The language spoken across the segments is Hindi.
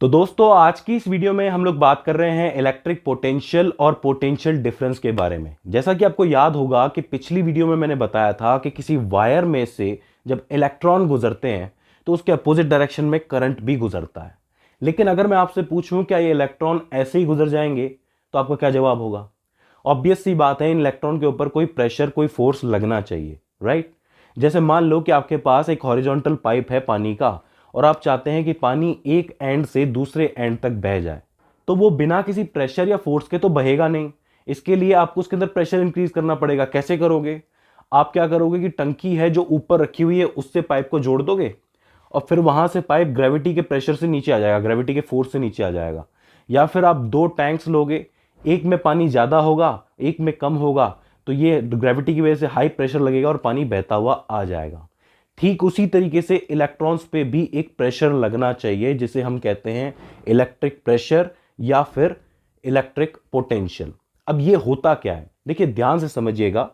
तो दोस्तों आज की इस वीडियो में हम लोग बात कर रहे हैं इलेक्ट्रिक पोटेंशियल और पोटेंशियल डिफरेंस के बारे में। जैसा कि आपको याद होगा कि पिछली वीडियो में मैंने बताया था कि किसी वायर में से जब इलेक्ट्रॉन गुजरते हैं तो उसके अपोजिट डायरेक्शन में करंट भी गुजरता है। लेकिन अगर मैं आपसे पूछूं क्या ये इलेक्ट्रॉन ऐसे ही गुजर जाएंगे तो आपका क्या जवाब होगा? ऑब्वियस सी बात है, इन इलेक्ट्रॉन के ऊपर कोई प्रेशर, कोई फोर्स लगना चाहिए, राइट। जैसे मान लो कि आपके पास एक हॉरिजॉन्टल पाइप है पानी का और आप चाहते हैं कि पानी एक एंड से दूसरे एंड तक बह जाए, तो वो बिना किसी प्रेशर या फोर्स के तो बहेगा नहीं। इसके लिए आपको उसके अंदर प्रेशर इंक्रीज करना पड़ेगा। कैसे करोगे? आप क्या करोगे कि टंकी है जो ऊपर रखी हुई है उससे पाइप को जोड़ दोगे और फिर वहां से पाइप ग्रेविटी के प्रेशर से नीचे आ जाएगा, ग्रेविटी के फोर्स से नीचे आ जाएगा। या फिर आप दो टैंक्स लोगे, एक में पानी ज्यादा होगा एक में कम होगा, तो ये ग्रेविटी की वजह से हाई प्रेशर लगेगा और पानी बहता हुआ आ जाएगा। ठीक उसी तरीके से इलेक्ट्रॉन्स पे भी एक प्रेशर लगना चाहिए जिसे हम कहते हैं इलेक्ट्रिक प्रेशर या फिर इलेक्ट्रिक पोटेंशियल। अब ये होता क्या है, देखिए ध्यान से समझिएगा।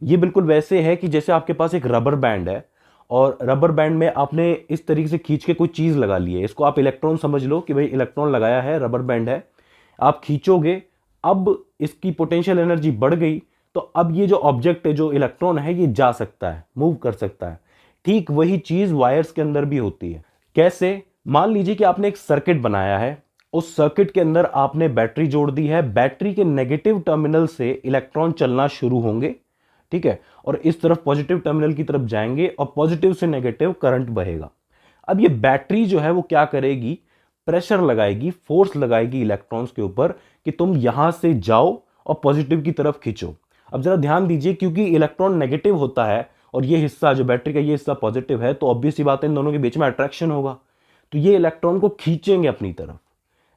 ये बिल्कुल वैसे है कि जैसे आपके पास एक रबर बैंड है और रबर बैंड में आपने इस तरीके से खींच के कोई चीज लगा ली है। इसको आप इलेक्ट्रॉन समझ लो कि भाई इलेक्ट्रॉन लगाया है, रबर बैंड है, आप खींचोगे, अब इसकी पोटेंशियल एनर्जी बढ़ गई, तो अब ये जो ऑब्जेक्ट है, जो इलेक्ट्रॉन है, ये जा सकता है, मूव कर सकता है। ठीक वही चीज वायर्स के अंदर भी होती है। कैसे? मान लीजिए कि आपने एक सर्किट बनाया है, उस सर्किट के अंदर आपने बैटरी जोड़ दी है, बैटरी के नेगेटिव टर्मिनल से इलेक्ट्रॉन चलना शुरू होंगे, ठीक है, और इस तरफ पॉजिटिव टर्मिनल की तरफ जाएंगे और पॉजिटिव से नेगेटिव करंट बहेगा। अब ये बैटरी जो है वो क्या करेगी? प्रेशर लगाएगी, फोर्स लगाएगी इलेक्ट्रॉन्स के ऊपर कि तुम यहां से जाओ और पॉजिटिव की तरफ खींचो। अब जरा ध्यान दीजिए, क्योंकि इलेक्ट्रॉन नेगेटिव होता है और ये हिस्सा जो बैटरी का ये हिस्सा पॉजिटिव है, तो ऑब्वियस सी बात है इन दोनों के बीच में अट्रैक्शन होगा, तो ये इलेक्ट्रॉन को खींचेंगे अपनी तरफ,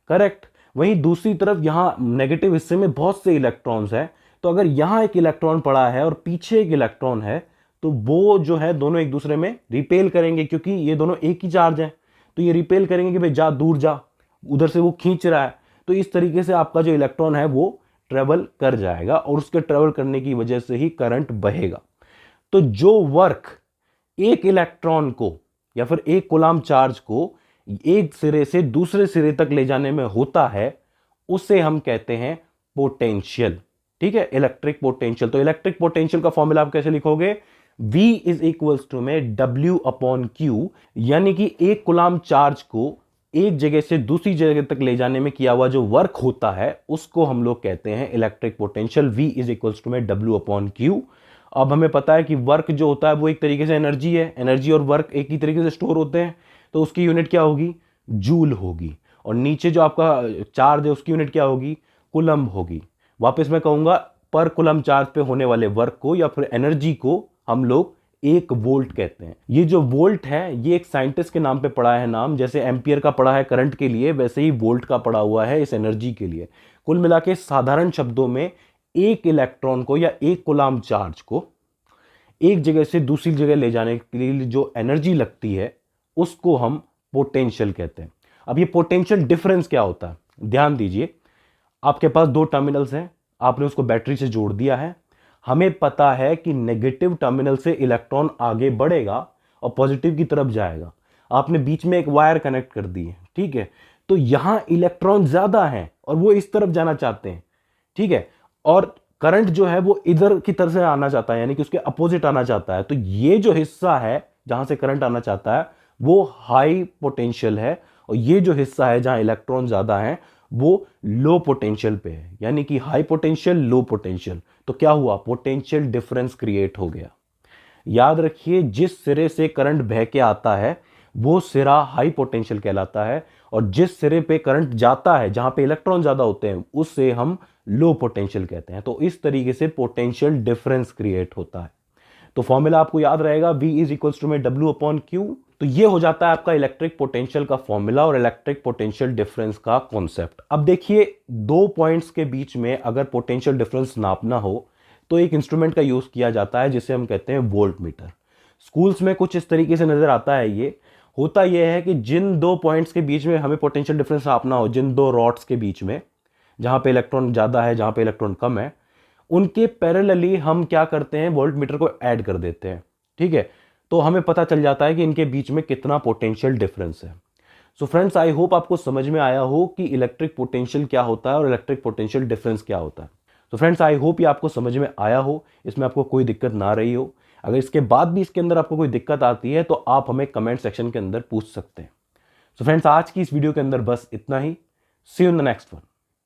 करेक्ट। वहीं दूसरी तरफ यहां नेगेटिव हिस्से में बहुत से इलेक्ट्रॉन्स हैं, तो अगर यहां एक इलेक्ट्रॉन पड़ा है और पीछे एक इलेक्ट्रॉन है, तो वो जो है दोनों एक दूसरे में रिपेल करेंगे, क्योंकि ये दोनों एक ही चार्ज है, तो ये रिपेल करेंगे कि भाई जा दूर जा, उधर से वो खींच रहा है। तो इस तरीके से आपका जो इलेक्ट्रॉन है वो ट्रेवल कर जाएगा और उसके ट्रेवल करने की वजह से ही करंट बहेगा। तो जो वर्क एक इलेक्ट्रॉन को या फिर एक कूलाम चार्ज को एक सिरे से दूसरे सिरे तक ले जाने में होता है, उसे हम कहते हैं पोटेंशियल, ठीक है, इलेक्ट्रिक पोटेंशियल। तो इलेक्ट्रिक पोटेंशियल का फॉर्मूला आप कैसे लिखोगे? V इज इक्वल्स टू में W अपॉन क्यू, यानी कि एक कूलाम चार्ज को एक जगह से दूसरी जगह तक ले जाने में किया हुआ जो वर्क होता है उसको हम लोग कहते हैं electric potential. V is equals to में W अपॉन क्यू। अब हमें पता है कि वर्क जो होता है वो एक तरीके से एनर्जी है, एनर्जी और वर्क एक ही तरीके से स्टोर होते हैं, तो उसकी यूनिट क्या होगी? जूल होगी। और नीचे जो आपका चार्ज है उसकी यूनिट क्या होगी? कूलम्ब होगी। वापस मैं कहूंगा, पर कूलम्ब चार्ज पे होने वाले वर्क को या फिर एनर्जी को हम लोग एक वोल्ट कहते हैं। ये जो वोल्ट है ये एक साइंटिस्ट के नाम पे पड़ा है नाम, जैसे एम्पियर का पड़ा है करंट के लिए, वैसे ही वोल्ट का पड़ा हुआ है इस एनर्जी के लिए। कुल मिला के साधारण शब्दों में एक इलेक्ट्रॉन को या एक कूलाम चार्ज को एक जगह से दूसरी जगह ले जाने के लिए जो एनर्जी लगती है उसको हम पोटेंशियल कहते हैं। अब ये पोटेंशियल डिफरेंस क्या होता है, ध्यान दीजिए। आपके पास दो टर्मिनल्स हैं, आपने उसको बैटरी से जोड़ दिया है। हमें पता है कि नेगेटिव टर्मिनल से इलेक्ट्रॉन आगे बढ़ेगा और पॉजिटिव की तरफ जाएगा। आपने बीच में एक वायर कनेक्ट कर दी है, ठीक है, तो यहां इलेक्ट्रॉन ज्यादा हैं और वो इस तरफ जाना चाहते हैं, ठीक है, और करंट जो है वो इधर की तरफ से आना चाहता है, यानी कि उसके अपोजिट आना चाहता है। तो ये जो हिस्सा है जहां से करंट आना चाहता है वो हाई पोटेंशियल है, और ये जो हिस्सा है जहां इलेक्ट्रॉन ज्यादा है वो लो पोटेंशियल पे है, यानी कि हाई पोटेंशियल लो पोटेंशियल। तो क्या हुआ? पोटेंशियल डिफरेंस क्रिएट हो गया। याद रखिए, जिस सिरे से करंट बह के आता है वो सिरा हाई पोटेंशियल कहलाता है, और जिस सिरे पे करंट जाता है जहां पे इलेक्ट्रॉन ज्यादा होते हैं उससे हम लो पोटेंशियल कहते हैं। तो इस तरीके से पोटेंशियल डिफरेंस क्रिएट होता है। तो फॉर्मूला आपको याद रहेगा, V इज इक्वल्स टू में W अपॉन क्यू। तो ये हो जाता है आपका इलेक्ट्रिक पोटेंशियल का फॉर्मूला और इलेक्ट्रिक पोटेंशियल डिफरेंस का कॉन्सेप्ट। अब देखिए, दो पॉइंट्स के बीच में अगर पोटेंशियल डिफरेंस नापना हो तो एक इंस्ट्रूमेंट का यूज किया जाता है जिसे हम कहते हैं वोल्ट मीटर। स्कूल्स में कुछ इस तरीके से नजर आता है। ये होता यह है कि जिन दो पॉइंट्स के बीच में हमें पोटेंशियल डिफरेंस नापना हो, जिन दो रॉड्स के बीच में जहां पे इलेक्ट्रॉन ज्यादा है जहां पे इलेक्ट्रॉन कम है, उनके पैरेलली हम क्या करते हैं? वोल्ट मीटर को ऐड कर देते हैं, ठीक है, तो हमें पता चल जाता है कि इनके बीच में कितना पोटेंशियल डिफरेंस है। सो फ्रेंड्स, आई होप आपको समझ में आया हो कि इलेक्ट्रिक पोटेंशियल क्या होता है और इलेक्ट्रिक पोटेंशियल डिफरेंस क्या होता है। तो फ्रेंड्स, आई होप ये आपको समझ में आया हो, इसमें आपको कोई दिक्कत ना रही हो। अगर इसके बाद भी इसके अंदर आपको कोई दिक्कत आती है तो आप हमें कमेंट सेक्शन के अंदर पूछ सकते हैं। सो फ्रेंड्स, आज की इस वीडियो के अंदर बस इतना ही। See you in the next one.